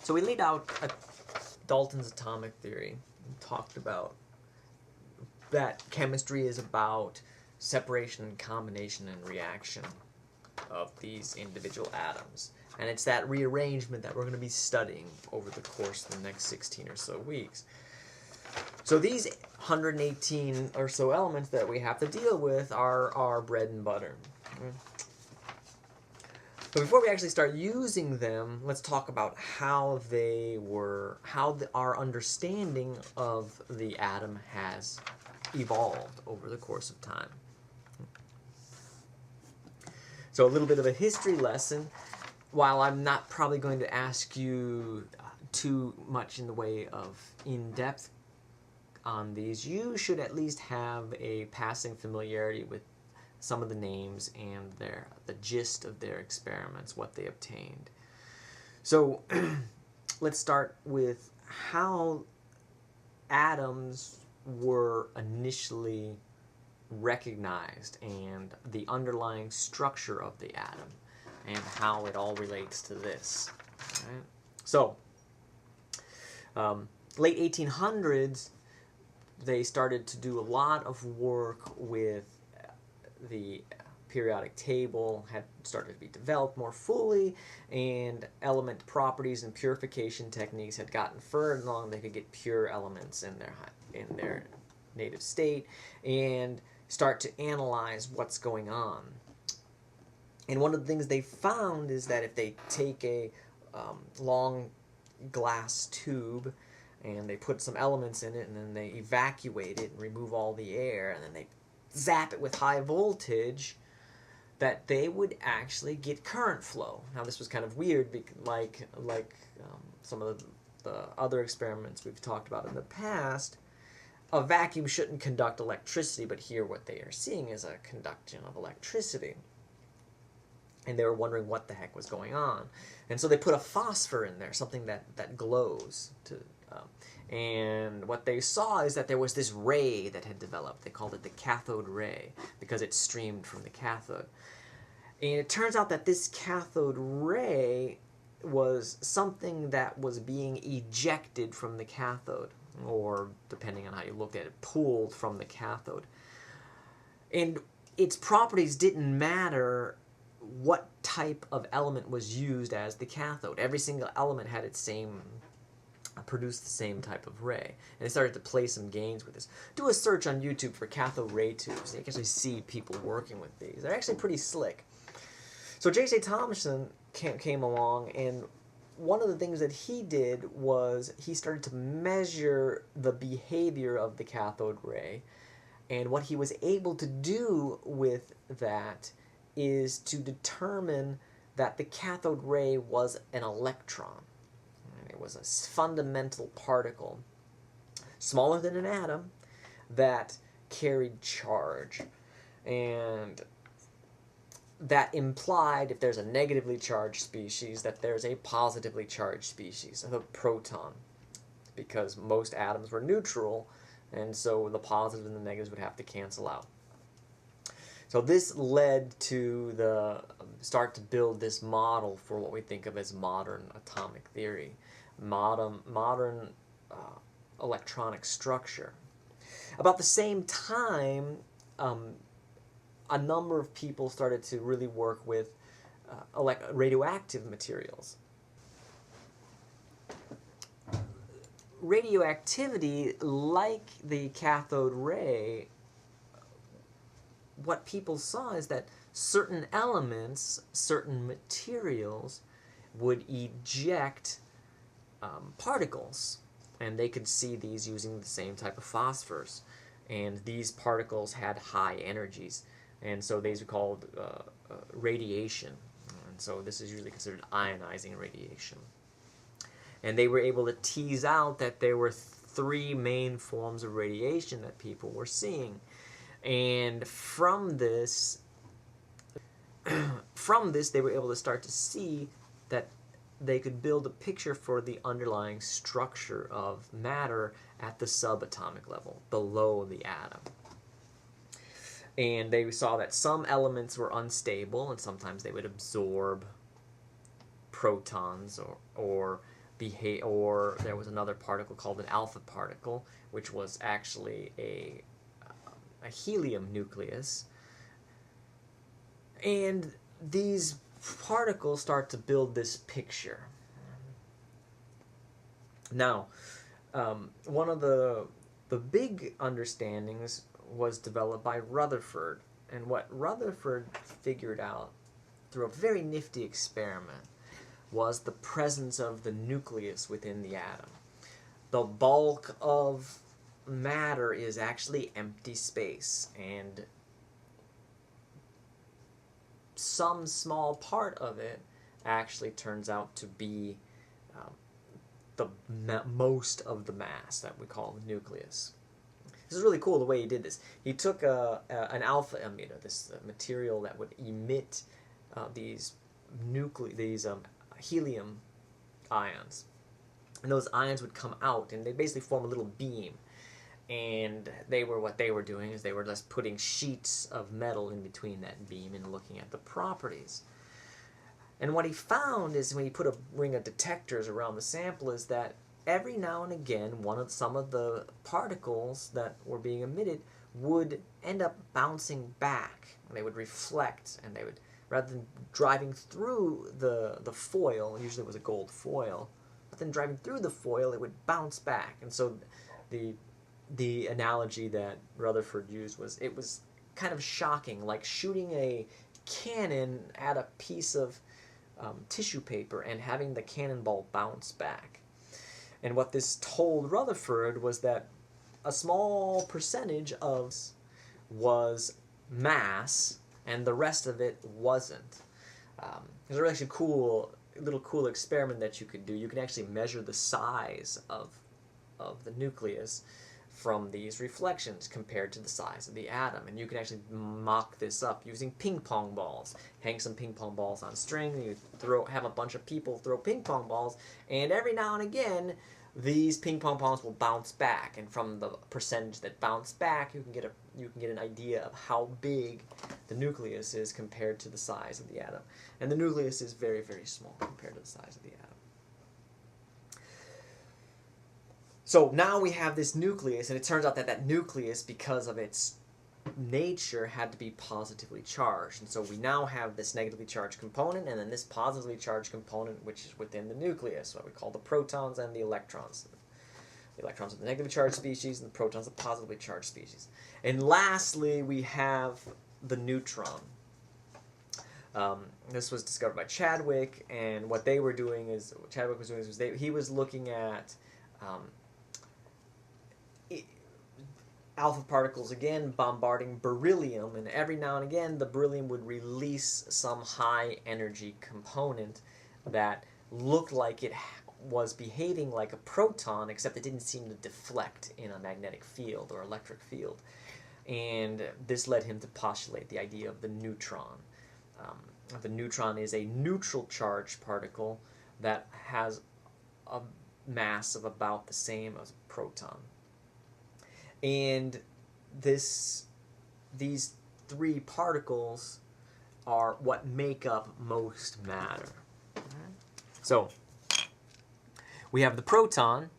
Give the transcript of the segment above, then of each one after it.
So we laid out Dalton's atomic theory and talked about that chemistry is about separation and combination and reaction of these individual atoms. And it's that rearrangement that we're going to be studying over the course of the next 16 or so weeks. So these 118 or so elements that we have to deal with are our bread and butter. But before we actually start using them, let's talk about how our understanding of the atom has evolved over the course of time. So a little bit of a history lesson. While I'm not probably going to ask you too much in the way of in-depth on these, you should at least have a passing familiarity with some of the names and the gist of their experiments, what they obtained. So let's start with how atoms were initially recognized and the underlying structure of the atom and how it all relates to this. Right? So, late 1800s, they started to do a lot of work with the periodic table, had started to be developed more fully, and element properties and purification techniques had gotten further along. They could get pure elements in their native state and start to analyze what's going on. And one of the things they found is that if they take a long glass tube and they put some elements in it and then they evacuate it and remove all the air and then they zap it with high voltage, that they would actually get current flow. Now this was kind of weird, like some of the other experiments we've talked about in the past. A vacuum shouldn't conduct electricity, but here what they are seeing is a conduction of electricity. And they were wondering what the heck was going on. And so they put a phosphor in there, something that glows. And what they saw is that there was this ray that had developed. They called it the cathode ray because it streamed from the cathode. And it turns out that this cathode ray was something that was being ejected from the cathode, or depending on how you look at it, pulled from the cathode. And its properties didn't matter what type of element was used as the cathode. Every single element had its same, produced the same type of ray. And they started to play some games with this. Do a search on YouTube for cathode ray tubes. You can actually see people working with these. They're actually pretty slick. So J.J. Thomson came along, and one of the things that he did was he started to measure the behavior of the cathode ray. And what he was able to do with that is to determine that the cathode ray was an electron. It was a fundamental particle, smaller than an atom, that carried charge. And that implied, if there's a negatively charged species, that there's a positively charged species, a proton, because most atoms were neutral, and so the positives and the negatives would have to cancel out. So this led to the start to build this model for what we think of as modern atomic theory, modern electronic structure. About the same time, a number of people started to really work with radioactive materials. Radioactivity, like the cathode ray, what people saw is that certain elements, certain materials would eject particles, and they could see these using the same type of phosphors, and these particles had high energies, and so these are called radiation, and so this is usually considered ionizing radiation. And they were able to tease out that there were three main forms of radiation that people were seeing. And from this, they were able to start to see that they could build a picture for the underlying structure of matter at the subatomic level, below the atom. And they saw that some elements were unstable, and sometimes they would absorb protons or behave, or there was another particle called an alpha particle, which was actually a helium nucleus. And these particles start to build this picture. Now, one of the big understandings was developed by Rutherford, and what Rutherford figured out through a very nifty experiment was the presence of the nucleus within the atom. The bulk of matter is actually empty space, and some small part of it actually turns out to be most of the mass that we call the nucleus. This is really cool the way he did this. He took an alpha emitter, this material that would emit these helium ions, and those ions would come out, and they basically form a little beam. And what they were doing is they were just putting sheets of metal in between that beam and looking at the properties. And what he found is when he put a ring of detectors around the sample is that every now and again some of the particles that were being emitted would end up bouncing back. They would reflect, and they would, rather than driving through the foil, usually it was a gold foil, but then driving through the foil it would bounce back. And so the analogy that Rutherford used was, it was kind of shocking, like shooting a cannon at a piece of tissue paper and having the cannonball bounce back. And what this told Rutherford was that a small percentage of was mass and the rest of it wasn't. There's a really cool experiment that you could do. You can actually measure the size of the nucleus from these reflections compared to the size of the atom. And you can actually mock this up using ping pong balls. Hang some ping pong balls on string, and you have a bunch of people throw ping pong balls, and every now and again these ping pong balls will bounce back, and from the percentage that bounce back you can get an idea of how big the nucleus is compared to the size of the atom. And the nucleus is very, very small compared to the size of the atom. So now we have this nucleus, and it turns out that that nucleus, because of its nature, had to be positively charged. And so we now have this negatively charged component, and then this positively charged component, which is within the nucleus, what we call the protons and the electrons. The electrons are the negatively charged species, and the protons are the positively charged species. And lastly, we have the neutron. This was discovered by Chadwick, and what they were doing is, what Chadwick was doing is he was looking at alpha particles again bombarding beryllium, and every now and again the beryllium would release some high energy component that looked like it was behaving like a proton, except it didn't seem to deflect in a magnetic field or electric field. And this led him to postulate the idea of the neutron. The neutron is a neutral charged particle that has a mass of about the same as a proton. And these three particles are what make up most matter. So we have the proton.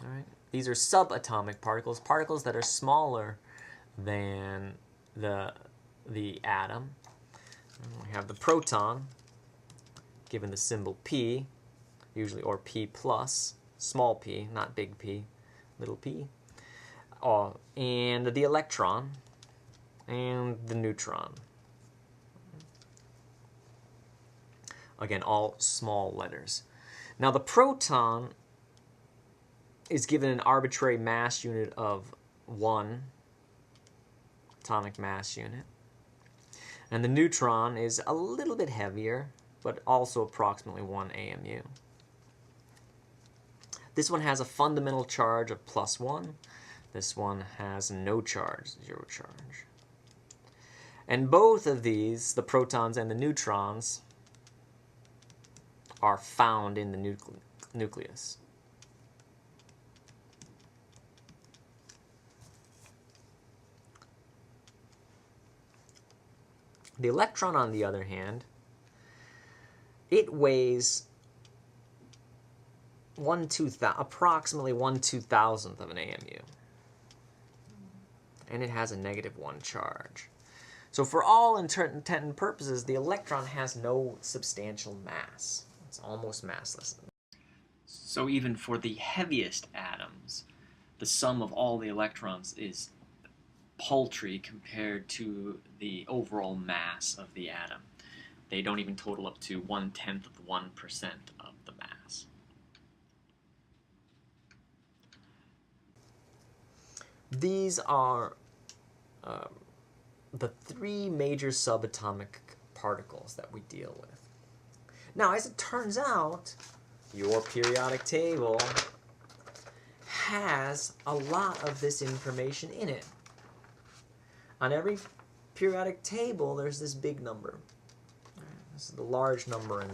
All right. These are subatomic particles, particles that are smaller than the atom. We have the proton, given the symbol P, usually, or P plus, small p, not big P, little p. And the electron, and the neutron. Again, all small letters. Now the proton is given an arbitrary mass unit of 1 atomic mass unit. And the neutron is a little bit heavier, but also approximately 1 AMU. This one has a fundamental charge of +1. This one has no charge, 0 charge. And both of these, the protons and the neutrons, are found in the nucleus. The electron, on the other hand, it weighs approximately 1/2000th of an AMU. And it has a -1 charge. So for all intent and purposes, the electron has no substantial mass. It's almost massless. So even for the heaviest atoms, the sum of all the electrons is paltry compared to the overall mass of the atom. They don't even total up to 1/10 of 1% of the mass. These are the three major subatomic particles that we deal with. Now, as it turns out, your periodic table has a lot of this information in it. On every periodic table, there's this big number. This is the large number in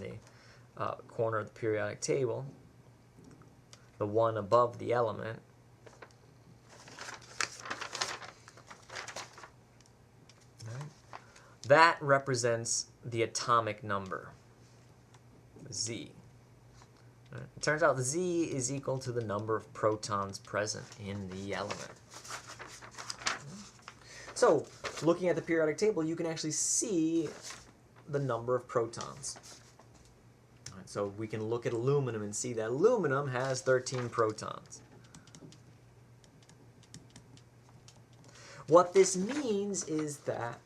the corner of the periodic table, the one above the element. That represents the atomic number, Z. It turns out Z is equal to the number of protons present in the element. So, looking at the periodic table, you can actually see the number of protons. So we can look at aluminum and see that aluminum has 13 protons. What this means is that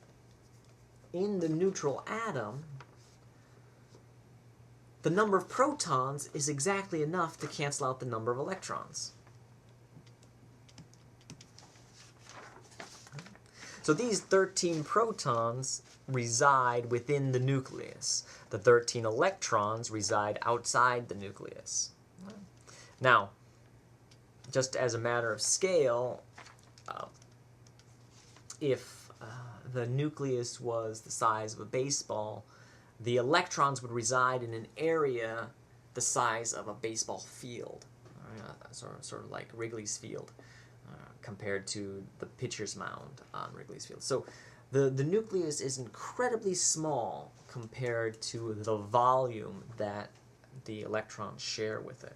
in the neutral atom, the number of protons is exactly enough to cancel out the number of electrons. So these 13 protons reside within the nucleus. The 13 electrons reside outside the nucleus. Now, just as a matter of scale, if the nucleus was the size of a baseball, the electrons would reside in an area the size of a baseball field, sort of like Wrigley's Field, compared to the pitcher's mound on Wrigley's Field. So the nucleus is incredibly small compared to the volume that the electrons share with it.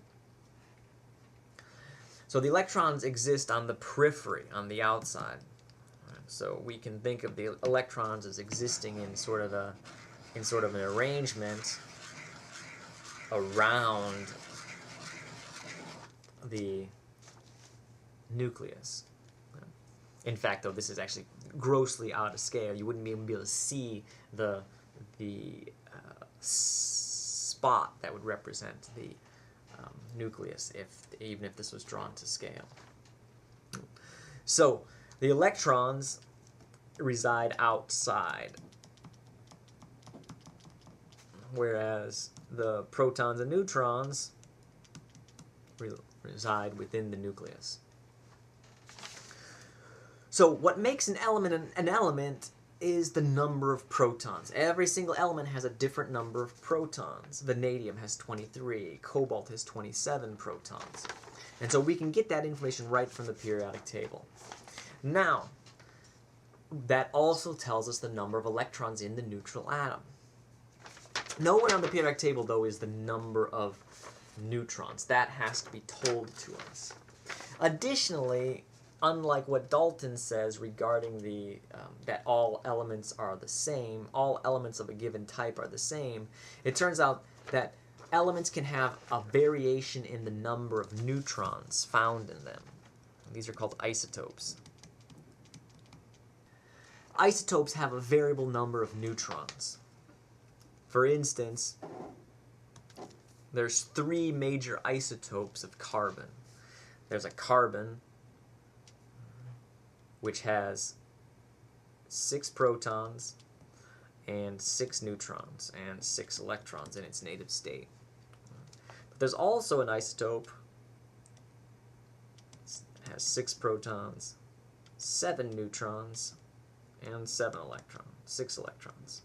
So the electrons exist on the periphery, on the outside. So we can think of the electrons as existing in sort of an arrangement around the nucleus. In fact, though, this is actually grossly out of scale. You wouldn't even be able to see the spot that would represent the nucleus even if this was drawn to scale. So the electrons reside outside, whereas the protons and neutrons reside within the nucleus. So what makes an element an element is the number of protons. Every single element has a different number of protons. Vanadium has 23, cobalt has 27 protons. And so we can get that information right from the periodic table. Now, that also tells us the number of electrons in the neutral atom. Nowhere on the periodic table, though, is the number of neutrons. That has to be told to us. Additionally, unlike what Dalton says regarding that all elements are the same, all elements of a given type are the same, it turns out that elements can have a variation in the number of neutrons found in them. These are called isotopes. Isotopes have a variable number of neutrons. For instance, there's 3 major isotopes of carbon. There's a carbon, which has 6 protons and 6 neutrons and 6 electrons in its native state. But there's also an isotope that has 6 protons, 7 neutrons, and 6 electrons.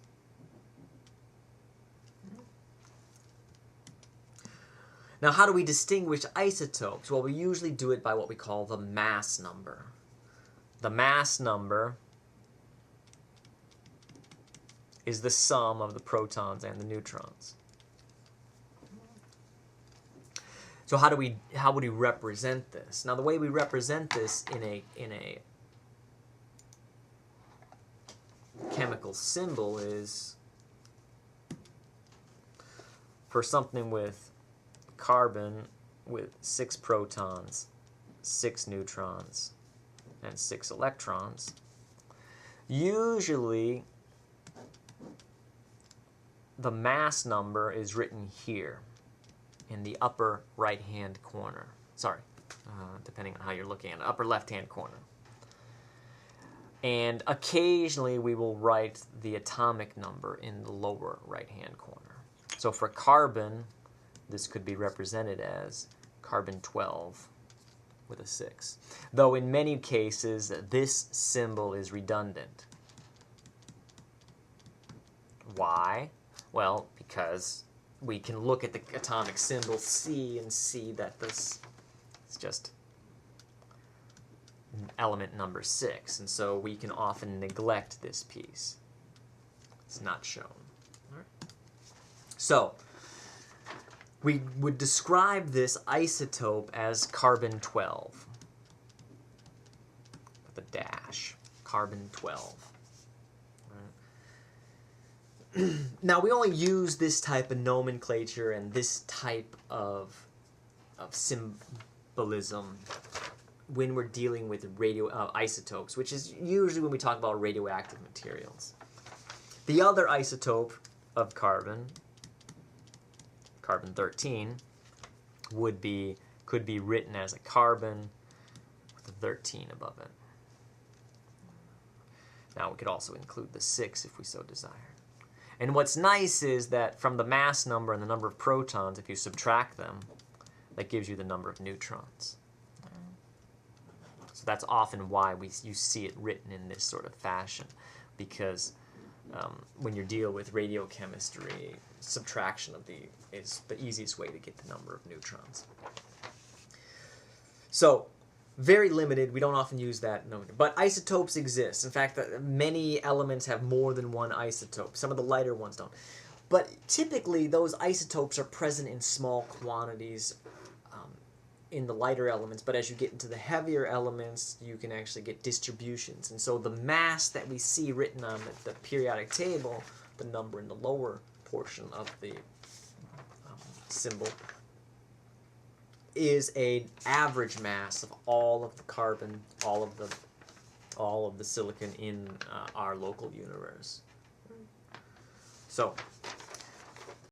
Now, how do we distinguish isotopes? Well, we usually do it by what we call the mass number. The mass number is the sum of the protons and the neutrons. So how would we represent this? Now the way we represent this in a chemical symbol is for something with carbon with 6 protons, 6 neutrons, and 6 electrons. Usually the mass number is written here in the upper right hand corner. Sorry, depending on how you're looking at it, upper left hand corner. And occasionally we will write the atomic number in the lower right hand corner. So for carbon, this could be represented as carbon 12 with a 6. Though in many cases this symbol is redundant. Why? Well, because we can look at the atomic symbol C and see that this is just element number 6, and so we can often neglect this piece. It's not shown. All right. So we would describe this isotope as carbon 12 with a dash, carbon 12. Now, we only use this type of nomenclature and this type of symbolism when we're dealing with isotopes, which is usually when we talk about radioactive materials. The other isotope of carbon, carbon 13, could be written as a carbon with a 13 above it. Now, we could also include the 6 if we so desire. And what's nice is that from the mass number and the number of protons, if you subtract them, that gives you the number of neutrons. So that's often why you see it written in this sort of fashion, because when you deal with radiochemistry, subtraction is the easiest way to get the number of neutrons. So, very limited. We don't often use that. But isotopes exist. In fact, many elements have more than one isotope. Some of the lighter ones don't. But typically, those isotopes are present in small quantities in the lighter elements. But as you get into the heavier elements, you can actually get distributions. And so the mass that we see written on the periodic table, the number in the lower portion of the symbol, is an average mass of all of the carbon, all of the silicon in our local universe. So